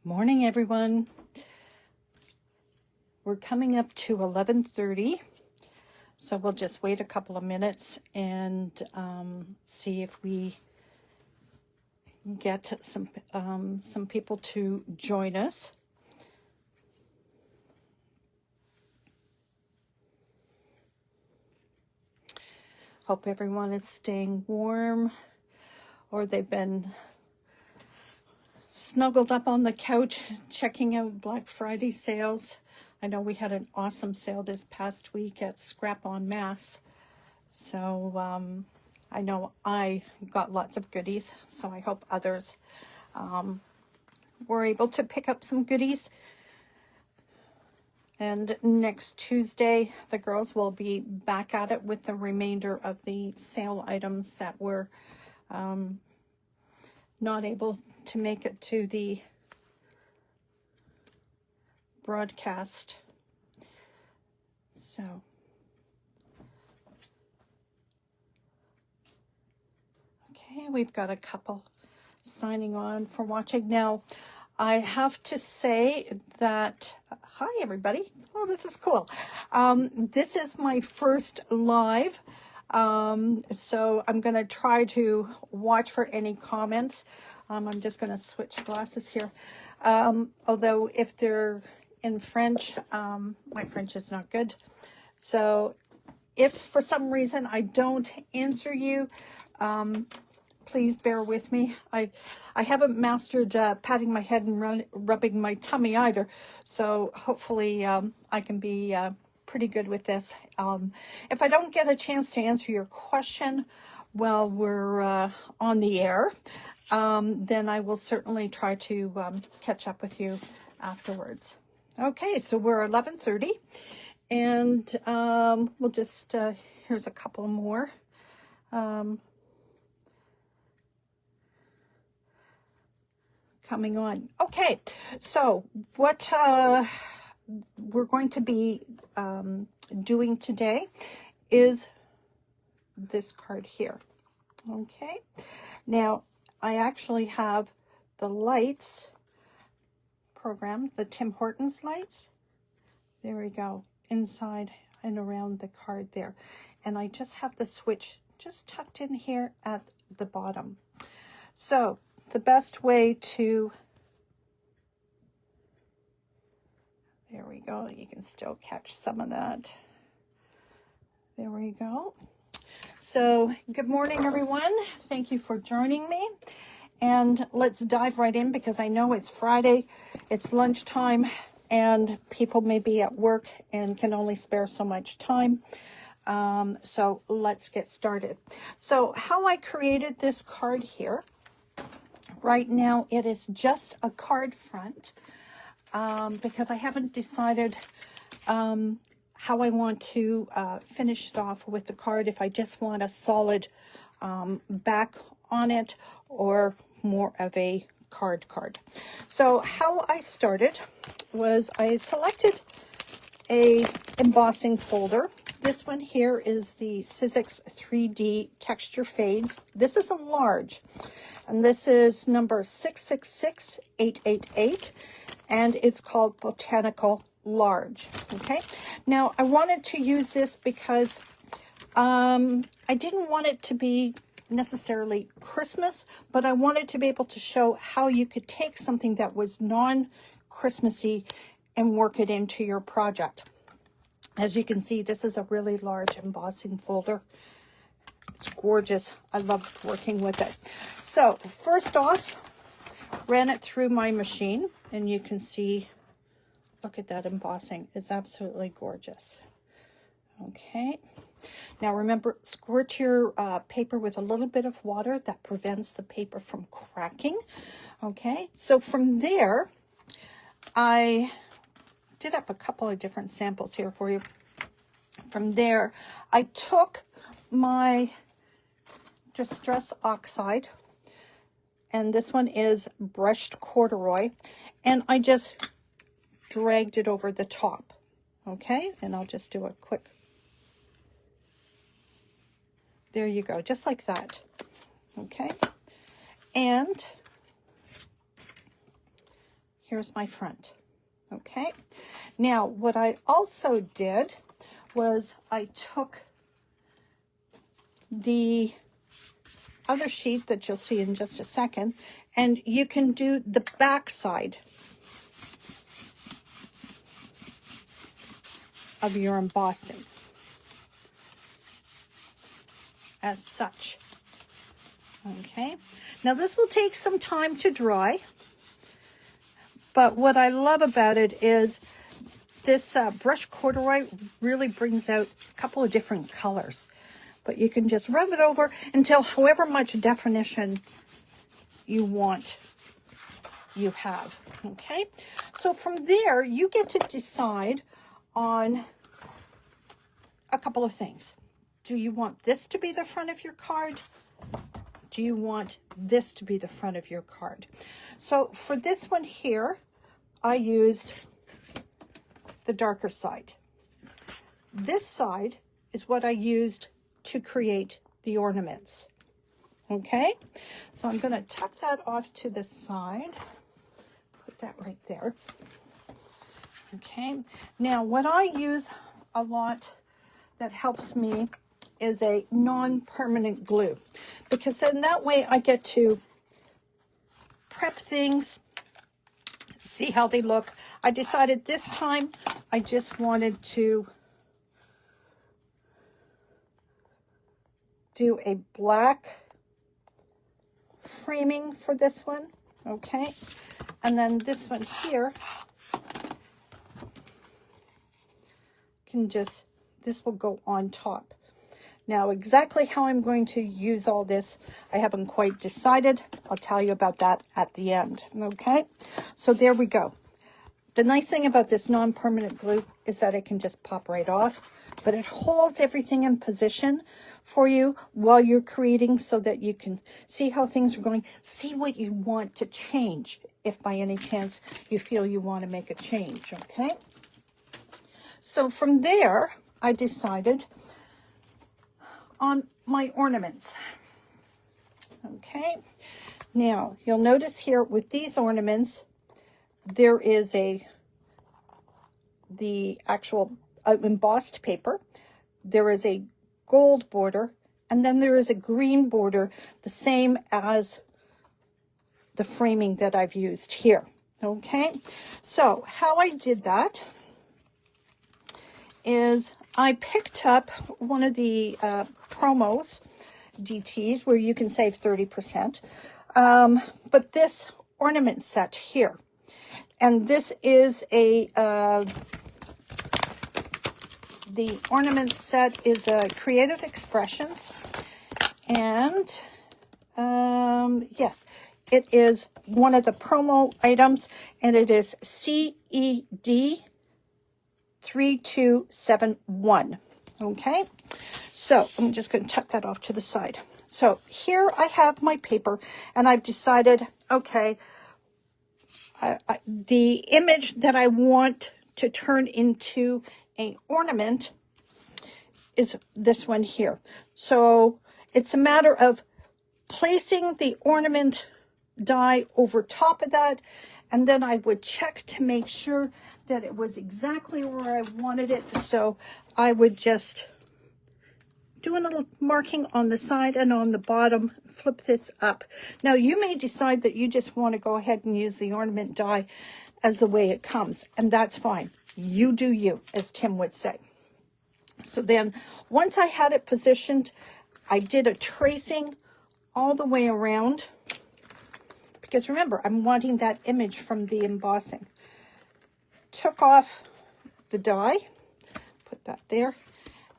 Morning, everyone. We're coming up to 11:30, so we'll just wait a couple of minutes and see if we get some people to join us. Hope everyone is staying warm, or they've been snuggled up on the couch checking out Black Friday sales. I know we had an awesome sale this past week at Scrap on Mass. So I know I got lots of goodies, so I hope others were able to pick up some goodies. And next Tuesday, the girls will be back at it with the remainder of the sale items that were not able to make it to the broadcast. So okay, we've got a couple signing on for watching. Now, I have to say that, hi everybody. Oh, this is cool. This is my first live. So I'm going to try to watch for any comments. I'm just going to switch glasses here. Although if they're in French, my French is not good. So if for some reason I don't answer you, please bear with me. I haven't mastered patting my head and rubbing my tummy either. So hopefully I can be pretty good with this. If I don't get a chance to answer your question while we're on the air, then I will certainly try to catch up with you afterwards. Okay, so we're 11:30, and we'll just, here's a couple more. Coming on. Okay, so what we're going to be doing today is this card here. Okay, now I actually have the lights program, the Tim Hortons lights. There we go, inside and around the card there. And I just have the switch just tucked in here at the bottom. So the best way to, there we go, you can still catch some of that. There we go. So good morning, everyone. Thank you for joining me. And let's dive right in because I know it's Friday, it's lunchtime, and people may be at work and can only spare so much time. So let's get started. So how I created this card here, right now it is just a card front because I haven't decided how I want to finish it off with the card, if I just want a solid back on it or more of a card. So how I started was I selected a embossing folder. This one here is the Sizzix 3D Texture Fades. This is a large, and this is number 666888, and it's called Botanical Large. Okay, now I wanted to use this because I didn't want it to be necessarily Christmas, but I wanted to be able to show how you could take something that was non-Christmassy and work it into your project. As you can see, this is a really large embossing folder. It's gorgeous. I love working with it. So first off, ran it through my machine, and you can see, look at that embossing. It's absolutely gorgeous. Okay. Now remember, squirt your paper with a little bit of water. That prevents the paper from cracking. Okay, so from there, I did up a couple of different samples here for you. From there, I took my Distress Oxide, and this one is brushed corduroy, and I just dragged it over the top. Okay, and I'll just do a quick, there you go, just like that. Okay, and here's my front. Okay, now what I also did was I took the other sheet that you'll see in just a second, and you can do the back side of your embossing as such. Okay, now this will take some time to dry, but what I love about it is this brush corduroy really brings out a couple of different colors, but you can just rub it over until however much definition you want you have. Okay, so from there you get to decide on a couple of things. Do you want this to be the front of your card? Do you want this to be the front of your card? So for this one here, I used the darker side. This side is what I used to create the ornaments. Okay, so I'm going to tuck that off to the side. Put that right there. Okay, now what I use a lot that helps me is a non-permanent glue, because then that way I get to prep things, see how they look. I decided this time I just wanted to do a black framing for this one. Okay, and then this one here can just, this will go on top. Now, exactly how I'm going to use all this, I haven't quite decided. I'll tell you about that at the end, okay? So there we go. The nice thing about this non-permanent glue is that it can just pop right off, but it holds everything in position for you while you're creating so that you can see how things are going, see what you want to change if by any chance you feel you want to make a change, okay? So from there, I decided on my ornaments. Okay, now you'll notice here with these ornaments, there is the actual embossed paper, there is a gold border, and then there is a green border, the same as the framing that I've used here. Okay, so how I did that is I picked up one of the promos, DTs, where you can save 30%. But this ornament set here, and this is the ornament set is a Creative Expressions, and yes, it is one of the promo items, and it is CED 3271. Okay, so I'm just going to tuck that off to the side. So here I have my paper, and I've decided, okay, the image that I want to turn into an ornament is this one here. So it's a matter of placing the ornament die over top of that, and then I would check to make sure that it was exactly where I wanted it. So I would just do a little marking on the side and on the bottom, flip this up. Now you may decide that you just want to go ahead and use the ornament die as the way it comes, and that's fine. You do you, as Tim would say. So then once I had it positioned, I did a tracing all the way around, because remember, I'm wanting that image from the embossing. Took off the die, put that there,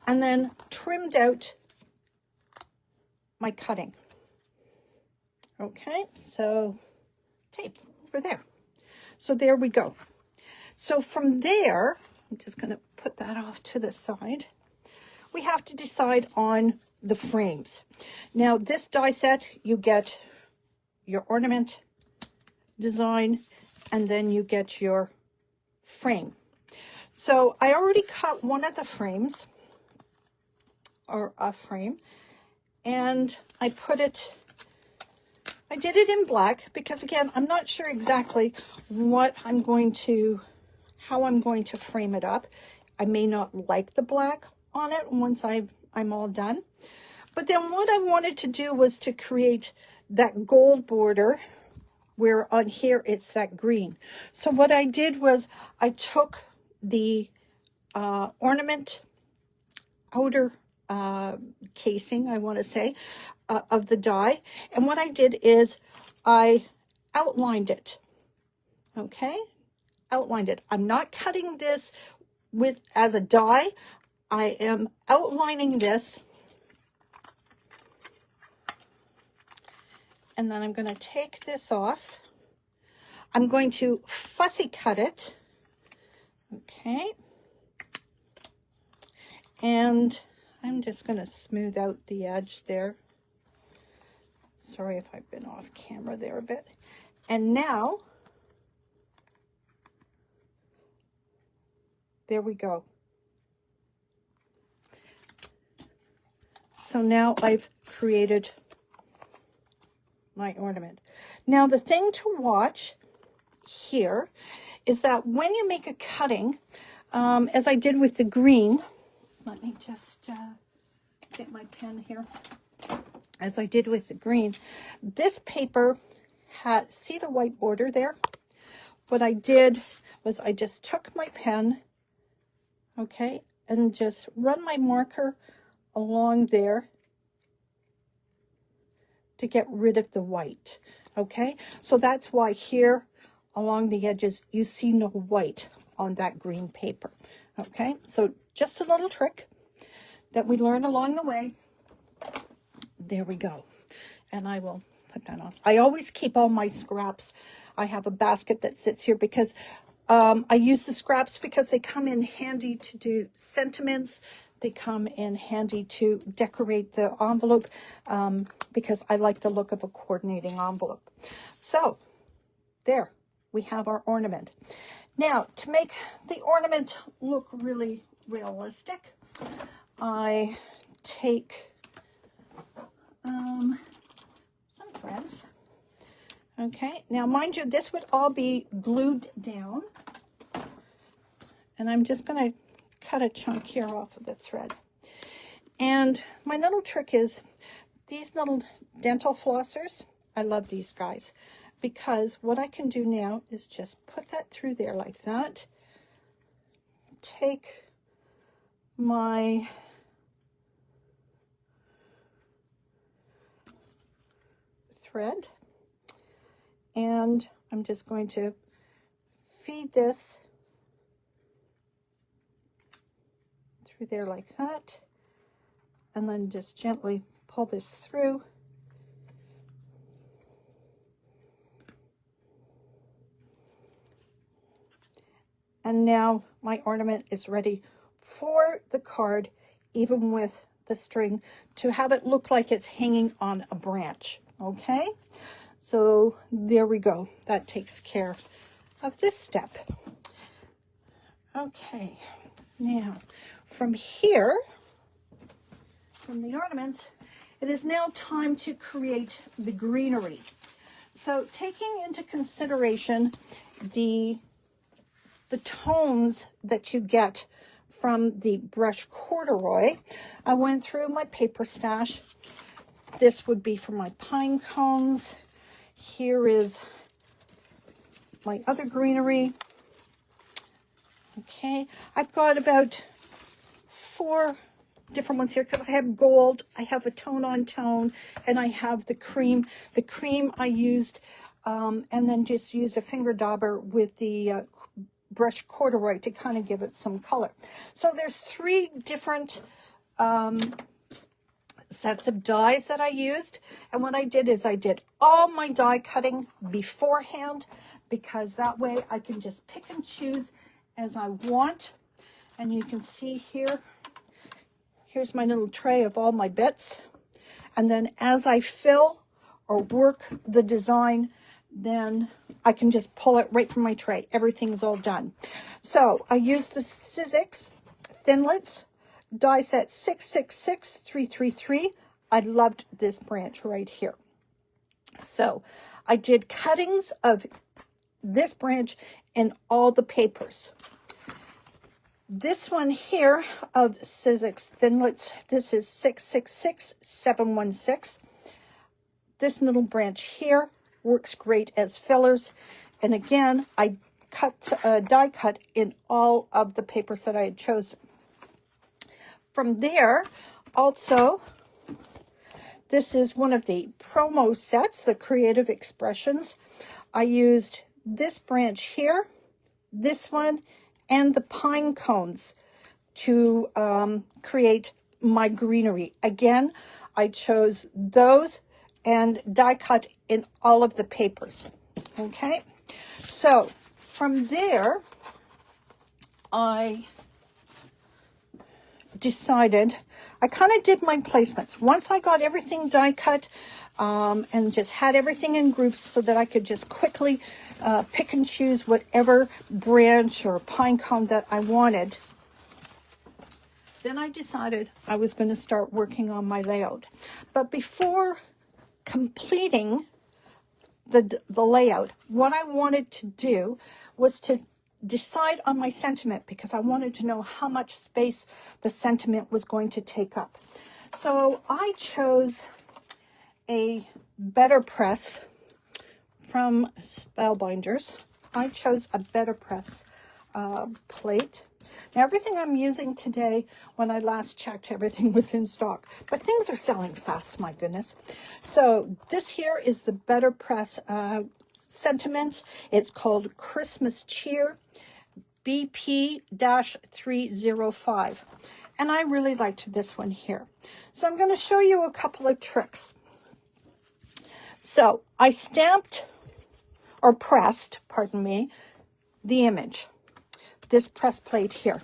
and then trimmed out my cutting. Okay, so tape over there. So there we go. So from there, I'm just going to put that off to the side. We have to decide on the frames. Now this die set, you get your ornament design, and then you get your frame. So I already cut one of the frames, or a frame, and I put it I did it in black because, again, I'm not sure exactly how I'm going to frame it up. I may not like the black on it once I'm all done. But then what I wanted to do was to create that gold border where on here it's that green. So what I did was I took the ornament outer casing, I want to say, of the die. And what I did is I outlined it. Okay? Outlined it. I'm not cutting this as a die. I am outlining this. And then I'm going to take this off. I'm going to fussy cut it. Okay. And I'm just going to smooth out the edge there. Sorry if I've been off camera there a bit. And now, there we go. So now I've created my ornament. Now the thing to watch here is that when you make a cutting, as I did with the green, let me just get my pen here. As I did with the green, this paper had, see the white border there? What I did was I just took my pen, okay, and just run my marker along there to get rid of the white, okay? So that's why here along the edges you see no white on that green paper, okay? So just a little trick that we learn along the way. There we go. And I will put that on. I always keep all my scraps. I have a basket that sits here because I use the scraps because they come in handy to do sentiments. They come in handy to decorate the envelope because I like the look of a coordinating envelope. So there, we have our ornament. Now, to make the ornament look really realistic, I take some threads. Okay, now mind you, this would all be glued down. And I'm just going to cut a chunk here off of the thread. And my little trick is these little dental flossers. I love these guys because what I can do now is just put that through there like that. Take my thread and I'm just going to feed this through there like that, and then just gently pull this through. And now my ornament is ready for the card, even with the string, to have it look like it's hanging on a branch. Okay, so there we go. That takes care of this step. Okay, now from here, from the ornaments, it is now time to create the greenery. So taking into consideration the tones that you get from the brush corduroy, I went through my paper stash. This would be for my pine cones. Here is my other greenery. Okay, I've got about 4 different ones here because I have gold, I have a tone on tone, and I have the cream. The cream I used and then just used a finger dauber with the brush corduroy to kind of give it some color. So there's 3 different sets of dies that I used, and what I did is I did all my die cutting beforehand because that way I can just pick and choose as I want. And you can see here, here's my little tray of all my bits, and then as I fill or work the design, then I can just pull it right from my tray. Everything's all done. So I used the Sizzix Thinlits die set 666333. I loved this branch right here. So I did cuttings of this branch in all the papers. This one here of Sizzix Thinlits, this is 666716. This little branch here works great as fillers. And again, I die cut in all of the papers that I had chosen. From there, also, this is one of the promo sets, the Creative Expressions. I used this branch here, this one, and the pine cones to create my greenery. Again, I chose those and die cut in all of the papers. Okay, so from there, I decided, I kind of did my placements. Once I got everything die cut and just had everything in groups so that I could just quickly pick and choose whatever branch or pine cone that I wanted, then I decided I was going to start working on my layout. But before completing the layout, what I wanted to do was to decide on my sentiment, because I wanted to know how much space the sentiment was going to take up. So I chose a Better Press from Spellbinders. I chose a Better Press plate. Now, everything I'm using today, when I last checked, everything was in stock. But things are selling fast, my goodness. So this here is the Better Press sentiment. It's called Christmas Cheer BP-305. And I really liked this one here. So I'm going to show you a couple of tricks. So I stamped, or pressed, pardon me, the image. This press plate here.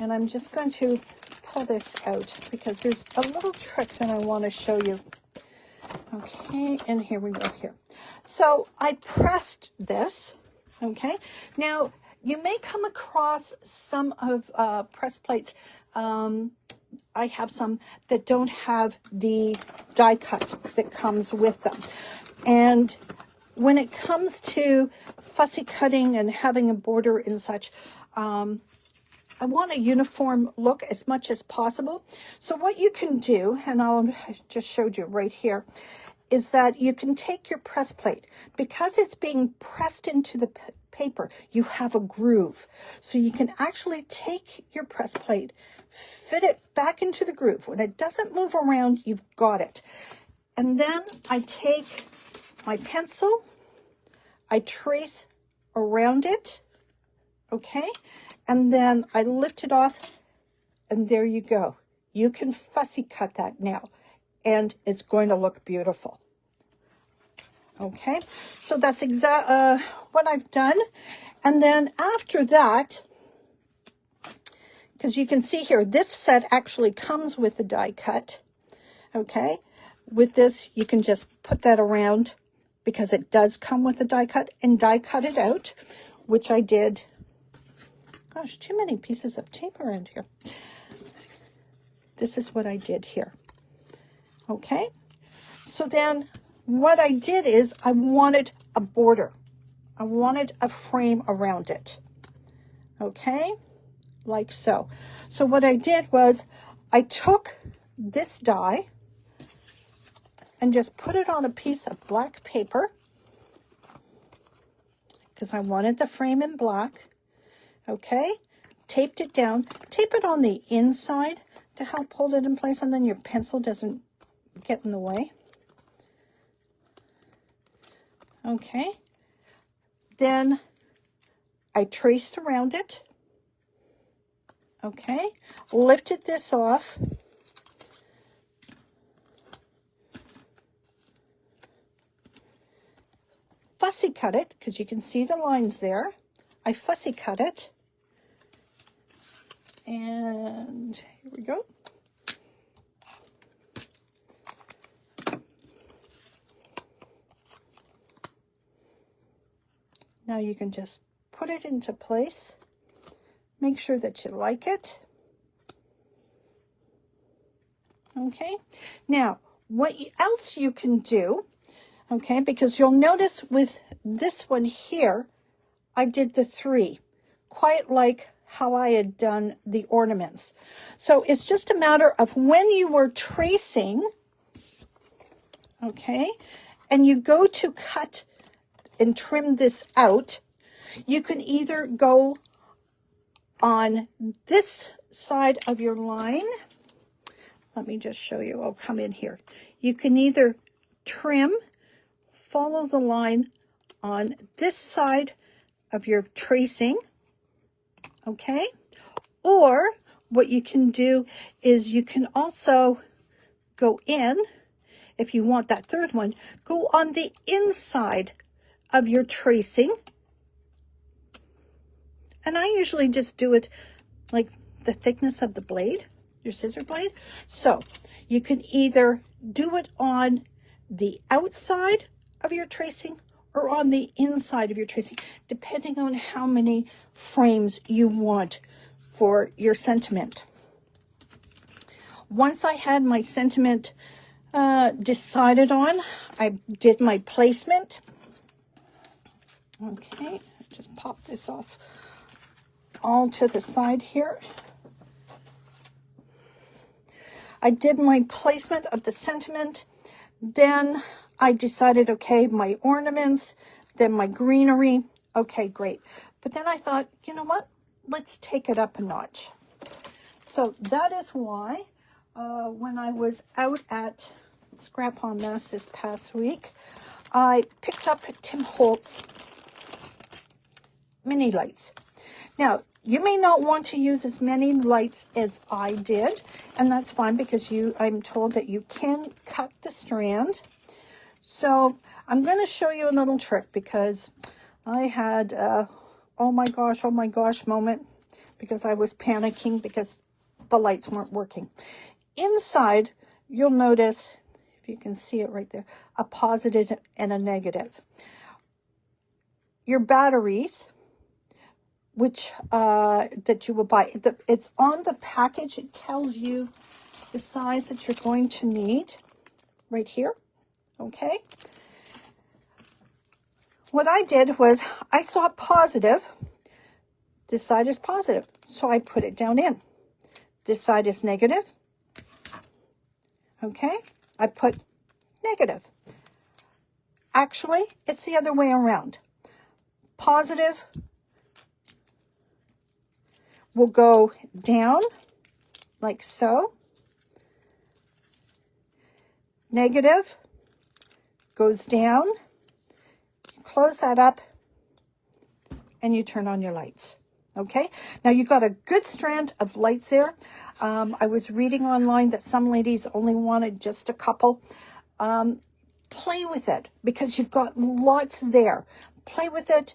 And I'm just going to pull this out because there's a little trick that I want to show you. Okay, and here we go here. So I pressed this, okay? Now, you may come across some of press plates. I have some that don't have the die cut that comes with them. And when it comes to fussy cutting and having a border and such, I want a uniform look as much as possible. So what you can do, and I just showed you right here, is that you can take your press plate. Because it's being pressed into the paper, you have a groove. So you can actually take your press plate, fit it back into the groove. When it doesn't move around, you've got it. And then I take my pencil, I trace around it, okay? And then I lift it off, and there you go. You can fussy cut that now, and it's going to look beautiful. Okay, so that's exactly what I've done. And then after that, because you can see here, this set actually comes with the die cut. Okay, with this, you can just put that around because it does come with the die cut, and die cut it out, which I did. Gosh, too many pieces of tape around here. This is what I did here. Okay, so then what I did is I wanted a border. I wanted a frame around it. Okay, like so. So what I did was I took this die and just put it on a piece of black paper because I wanted the frame in black. Okay, taped it down. Tape it on the inside to help hold it in place, and then your pencil doesn't get in the way. Okay, then I traced around it. Okay, lifted this off. Fussy cut it, because you can see the lines there. I fussy cut it. And here we go. Now you can just put it into place. Make sure that you like it. Okay. Now, what else you can do, Okay, because you'll notice with this one here, I did the 3, quite like how I had done the ornaments. So it's just a matter of when you were tracing, okay, and you go to cut and trim this out, you can either go on this side of your line. Let me just show you. I'll come in here. You can either trim, follow the line on this side of your tracing, okay? Or what you can do is you can also go in, if you want that third one, go on the inside of your tracing. And I usually just do it like the thickness of the blade, your scissor blade. So you can either do it on the outside of your tracing or on the inside of your tracing, depending on how many frames you want for your sentiment. Once I had my sentiment decided on, I did my placement. Okay, just pop this off all to the side here. I did my placement of the sentiment. Then I decided, okay, my ornaments, then my greenery. Okay, great. But then I thought, you know what? Let's take it up a notch. So that is why when I was out at Scrap on Mass this past week, I picked up Tim Holtz mini lights. Now, you may not want to use as many lights as I did, and that's fine because I'm told that you can cut the strand. So I'm going to show you a little trick because I had oh my gosh moment because I was panicking because the lights weren't working. Inside, you'll notice, if you can see it right there, a positive and a negative. Your batteries, which that you will buy, it's on the package. It tells you the size that you're going to need right here. Okay. What I did was I saw positive. This side is positive, so I put it down in. This side is negative. Okay, I put negative. Actually, it's the other way around. Positive will go down like so. Negative goes down. Close that up and you turn on your lights. Okay, now you've got a good strand of lights there. I was reading online that some ladies only wanted just a couple. Play with it because you've got lots there. Play with it.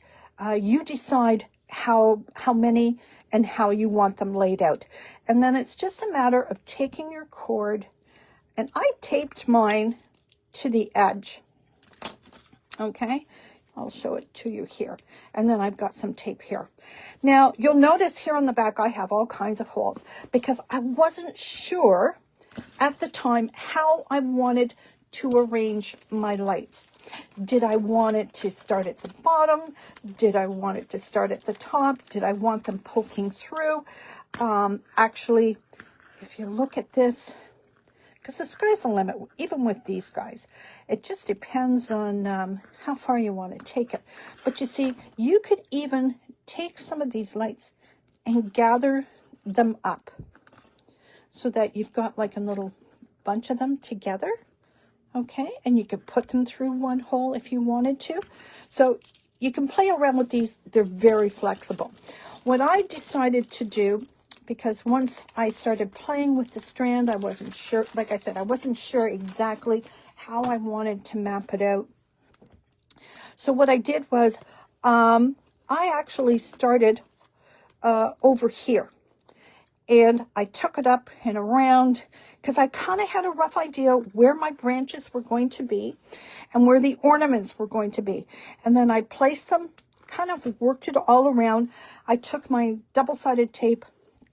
You decide how many and how you want them laid out. And then it's just a matter of taking your cord, and I taped mine to the edge. Okay, I'll show it to you here. And then I've got some tape here. Now, you'll notice here on the back, I have all kinds of holes because I wasn't sure at the time how I wanted to arrange my lights. Did I want it to start at the bottom? Did I want it to start at the top? Did I want them poking through? Actually, if you look at this, because the sky's the limit, even with these guys. It just depends on how far you want to take it. But you see, you could even take some of these lights and gather them up so that you've got like a little bunch of them together. Okay, and you could put them through one hole if you wanted to. So you can play around with these. They're very flexible. What I decided to do, because once I started playing with the strand, I wasn't sure, like I said, I wasn't sure exactly how I wanted to map it out. So what I did was I actually started over here. And I took it up and around because I kind of had a rough idea where my branches were going to be and where the ornaments were going to be. And then I placed them, kind of worked it all around. I took my double-sided tape,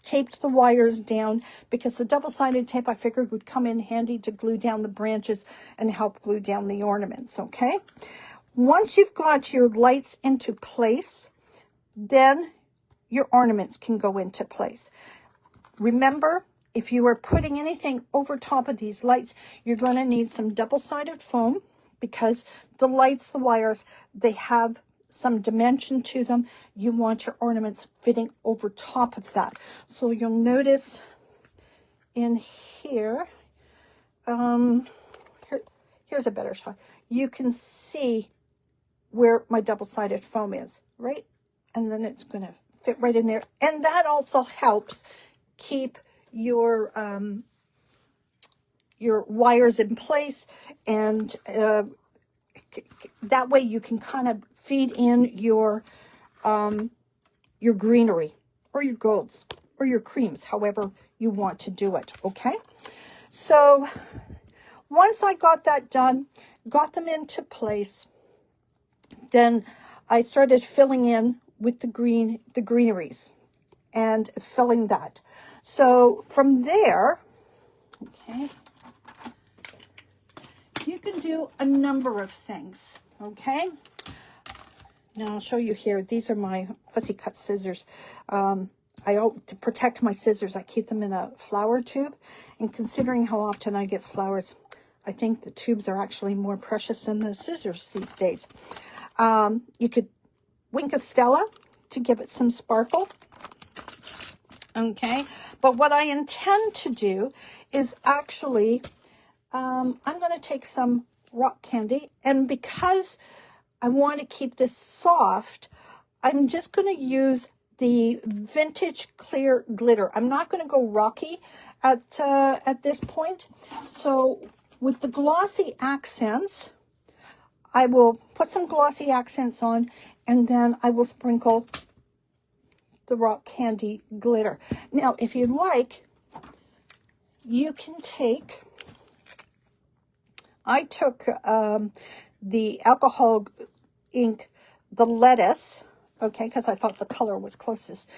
taped the wires down because the double-sided tape I figured would come in handy to glue down the branches and help glue down the ornaments, okay? Once you've got your lights into place, then your ornaments can go into place. Remember, if you are putting anything over top of these lights, you're going to need some double-sided foam because the lights, the wires, they have some dimension to them. You want your ornaments fitting over top of that. So you'll notice in here, here's a better shot. You can see where my double-sided foam is, right? And then it's going to fit right in there. And that also helps keep your wires in place, and that way you can kind of feed in your greenery or your golds or your creams, however you want to do it, okay? So once I got that done, got them into place, then I started filling in with the greeneries and filling that. So from there, okay, you can do a number of things, okay? Now I'll show you here. These are my fussy cut scissors. To protect my scissors, I keep them in a flower tube. And considering how often I get flowers, I think the tubes are actually more precious than the scissors these days. You could wink a Stella to give it some sparkle. Okay, but what I intend to do is actually, I'm going to take some rock candy, and because I want to keep this soft, I'm just going to use the vintage clear glitter. I'm not going to go rocky at this point. So with the glossy accents, I will put some glossy accents on, and then I will sprinkle the rock candy glitter. Now, if you'd like, you can take, I took the alcohol ink, the lettuce, okay, because I thought the color was closest,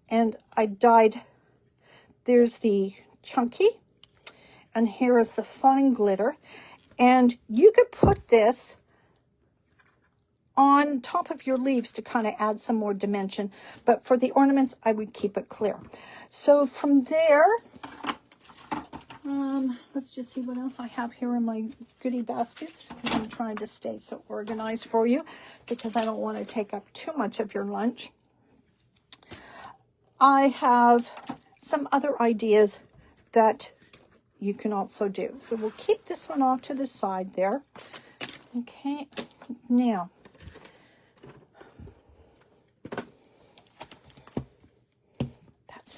and I dyed, there's the chunky, and here is the fine glitter, and you could put this on top of your leaves to kind of add some more dimension. But for the ornaments, I would keep it clear. So from there, let's just see what else I have here in my goodie baskets. I'm trying to stay so organized for you because I don't want to take up too much of your lunch. I have some other ideas that you can also do. So we'll keep this one off to the side there. Okay, now,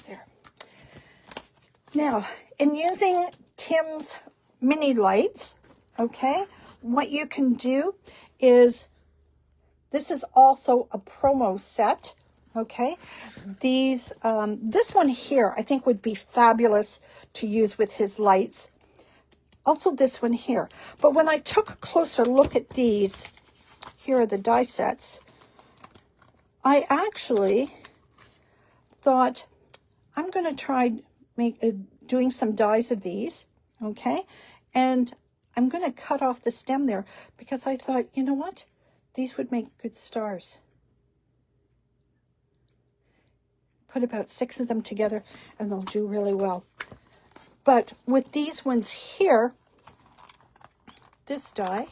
there. Now, in using Tim's mini lights, okay, what you can do is, this is also a promo set, okay? These, this one here, I think would be fabulous to use with his lights. Also this one here. But when I took a closer look at these, here are the die sets, I actually thought, I'm going to try doing some dies of these, okay? And I'm going to cut off the stem there because I thought, you know what? These would make good stars. Put about 6 of them together and they'll do really well. But with these ones here, this die,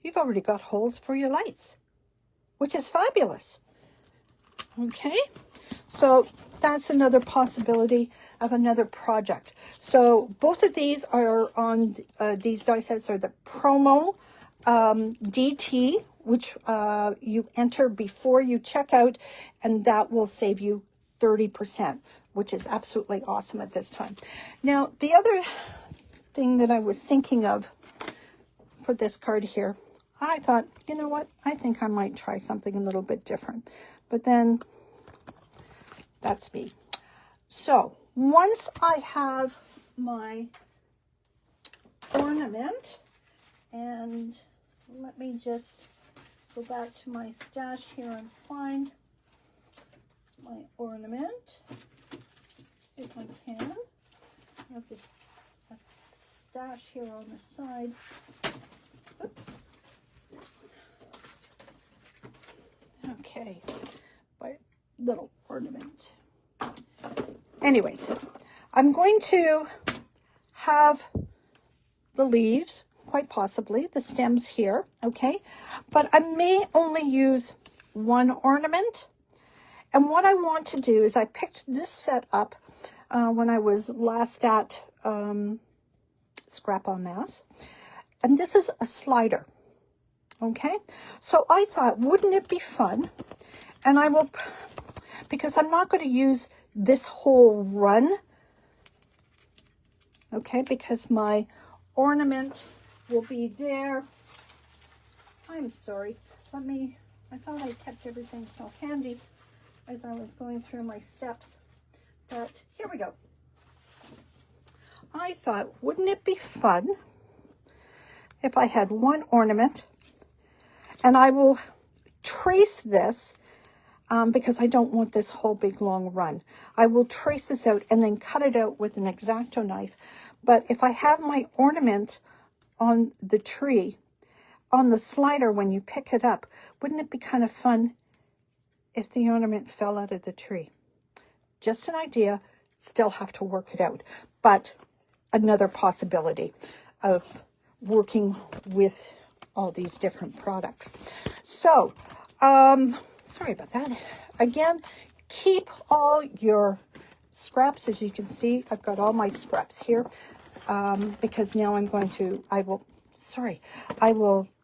you've already got holes for your lights, which is fabulous. Okay, so that's another possibility of another project. So both of these are on, these die sets are the promo DT, which you enter before you check out, and that will save you 30%, which is absolutely awesome at this time. Now, the other thing that I was thinking of for this card here, I thought, you know what, I think I might try something a little bit different. But then, that's me. So, once I have my ornament, and let me just go back to my stash here and find my ornament, if I can. I have this stash here on the side. Oops. Okay, my little ornament. Anyways, I'm going to have the leaves, quite possibly, the stems here, okay? But I may only use one ornament. And what I want to do is I picked this set up when I was last at Scrap en Masse. And this is a slider, okay? So I thought, wouldn't it be fun? And I will, because I'm not going to use this whole run, okay? Because my ornament will be there. I'm sorry. I thought I kept everything so handy as I was going through my steps. But here we go. I thought, wouldn't it be fun if I had one ornament, and I will trace this because I don't want this whole big long run. I will trace this out and then cut it out with an X-Acto knife. But if I have my ornament on the tree, on the slider when you pick it up, wouldn't it be kind of fun if the ornament fell out of the tree? Just an idea, still have to work it out. But another possibility of working with all these different products. So, sorry about that. Again, keep all your scraps. As you can see, I've got all my scraps here because now I'm going to, I will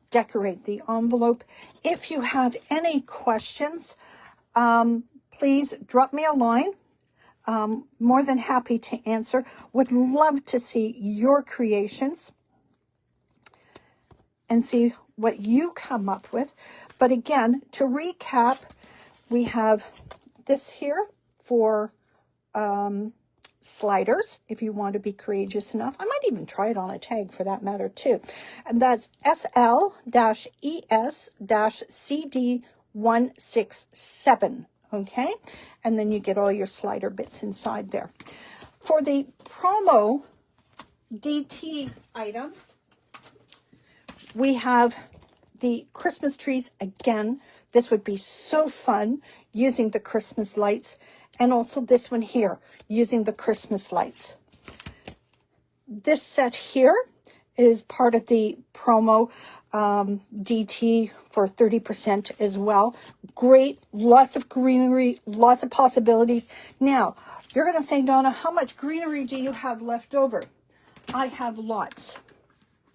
decorate the envelope. If you have any questions, please drop me a line. More than happy to answer. Would love to see your creations and see what you come up with. But again, to recap, we have this here for sliders, if you want to be courageous enough. I might even try it on a tag for that matter too. And that's SL-ES-CD167. Okay, and then you get all your slider bits inside there. For the promo DT items, we have the Christmas trees. Again, this would be so fun using the Christmas lights, and also this one here using the Christmas lights. This set here is part of the promo DT for 30% as well. Great, lots of greenery, lots of possibilities. Now, you're going to say, Donna, how much greenery do you have left over? I have lots,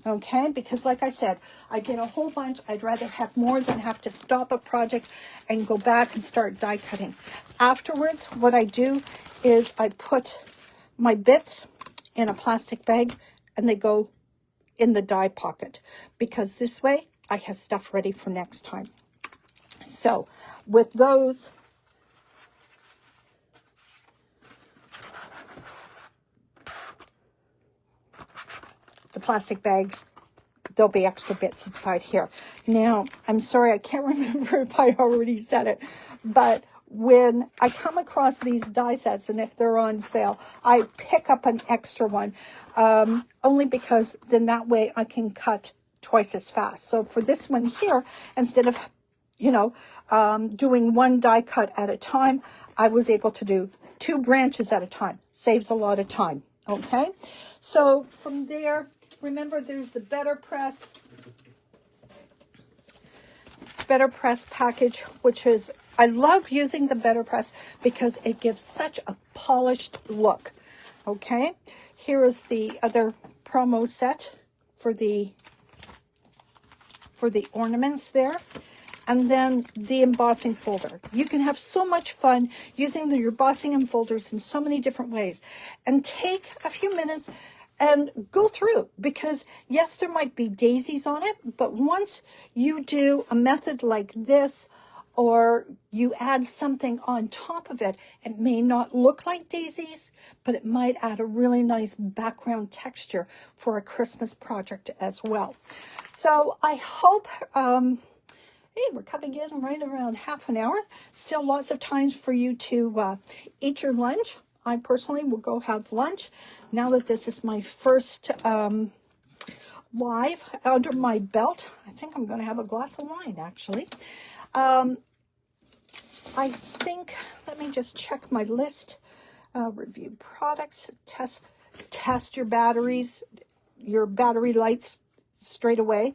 okay? Because like I said, I did a whole bunch. I'd rather have more than have to stop a project and go back and start die cutting. Afterwards, what I do is I put my bits in a plastic bag and they go in the die pocket, because this way I have stuff ready for next time. So with those, the plastic bags, there'll be extra bits inside here. Now, I'm sorry, I can't remember if I already said it, but when I come across these die sets, and if they're on sale, I pick up an extra one, only because then that way I can cut twice as fast. So for this one here, instead of, doing one die cut at a time, I was able to do 2 branches at a time. Saves a lot of time, okay? So from there, remember there's the Better Press package, which is, I love using the Better Press because it gives such a polished look. Okay, here is the other promo set for the ornaments there, and then the embossing folder. You can have so much fun using your embossing and folders in so many different ways, and take a few minutes and go through, because yes, there might be daisies on it, but once you do a method like this, or you add something on top of it, it may not look like daisies, but it might add a really nice background texture for a Christmas project as well. So I hope Hey, we're coming in right around half an hour. Still lots of times for you to eat your lunch. I personally will go have lunch. Now that this is my first live under my belt, I think I'm going to have a glass of wine, actually. I think, let me just check my list. Review products, test your batteries, your battery lights straight away.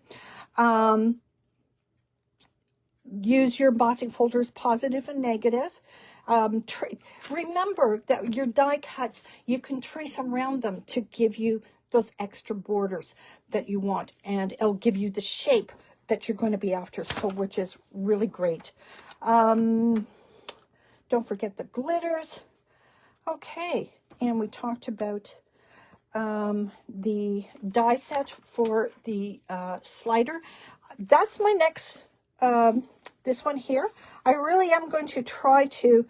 Use your embossing folders, positive and negative. Remember that your die cuts, you can trace around them to give you those extra borders that you want, and it'll give you the shape that you're going to be after, so which is really great. Don't forget the glitters. Okay, and we talked about the die set for the slider. That's my next, this one here. I really am going to try to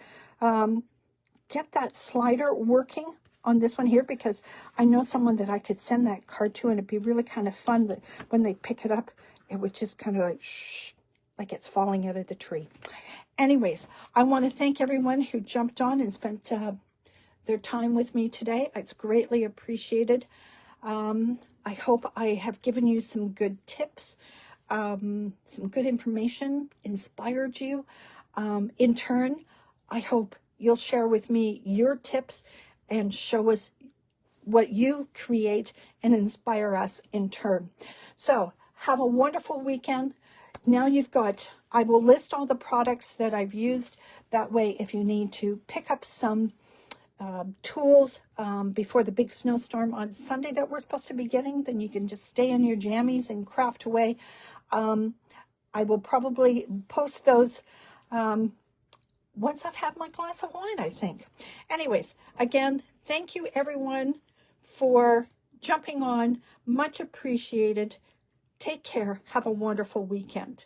get that slider working on this one here, because I know someone that I could send that card to, and it'd be really kind of fun that when they pick it up, it would just kind of like, shh, like it's falling out of the tree. Anyways, I want to thank everyone who jumped on and spent their time with me today. It's greatly appreciated. I hope I have given you some good tips, some good information, inspired you. In turn, I hope you'll share with me your tips and show us what you create and inspire us in turn. So have a wonderful weekend. Now you've got, I will list all the products that I've used. That way, if you need to pick up some tools before the big snowstorm on Sunday that we're supposed to be getting, then you can just stay in your jammies and craft away. I will probably post those once I've had my glass of wine, I think. Anyways, again, thank you everyone for jumping on. Much appreciated. Take care. Have a wonderful weekend.